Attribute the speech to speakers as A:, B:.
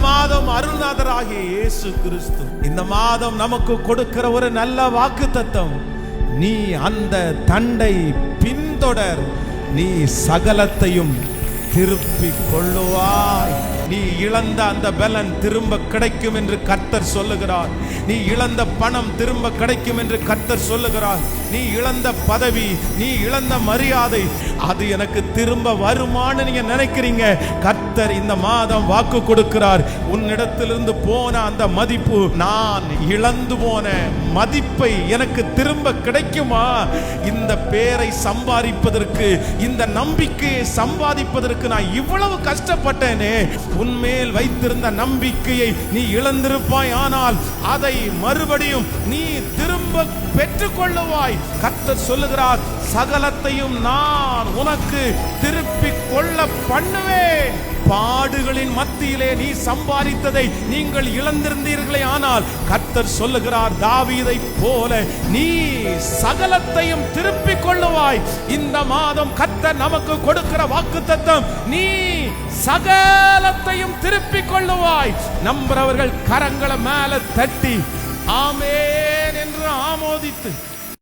A: மாதம் அருள்நாதராகிய இயேசு கிறிஸ்து இந்த மாதம் நமக்கு கொடுக்கிற ஒரு நல்ல வாக்குத்தத்தம், நீ அந்த தண்டை பின்தொடர், நீ சகலத்தையும் திருப்பிக் கொள்ளுவாய். நீ இழந்த அந்த பலன் திரும்ப கிடைக்கும் என்று கர்த்தர் சொல்லுகிறார். நீ இழந்த பணம் திரும்ப கிடைக்கும் என்று கர்த்தர் சொல்லுகிறார். நீ இழந்த பதவி, நீ இழந்த மரியாதை, அது எனக்கு திரும்ப வருமானு நீங்க நினைக்கிறீங்க. கர்த்தர் இந்த மாதம் வாக்கு கொடுக்கிறார், உன்னிடத்திலிருந்து போன அந்த மதிப்பு, நான் இழந்து போன மதிப்பை எனக்கு திரும்ப கிடைக்குமா? இந்த பேரை சம்பாதிப்பதற்கு, இந்த நம்பிக்கையை சம்பாதிப்பதற்கு நான் இவ்வளவு கஷ்டப்பட்டேனே. உன்மேல் வைத்திருந்த நம்பிக்கையை நீ இழந்திருப்பாய், ஆனால் அதை மறுபடியும் நீ திரும்ப பெற்றுக்கொள்ளுவாய். கர்த்தர் சொல்லுகிறார், சகலத்தையும் நான் உனக்கு திருப்பிக் கொள்ள பண்ணுவேன். பாடுகளின் மத்தியிலே நீ சம்பாதித்ததை நீங்கள் இழந்திருந்தீர்களே, ஆனால் கர்த்தர் சொல்லுகிறார், தாவீதை போல நீ சகலத்தையும் திருப்பிக் கொள்ளுவாய். இந்த மாதம் கர்த்தர் நமக்கு கொடுக்கிற வாக்குத்தத்தம், நீ சகலத்தையும் திருப்பிக் கொள்ளுவாய். நம்புறவர்கள் கரங்களை மேல தட்டி ஆமென் என்று ஆமோதித்து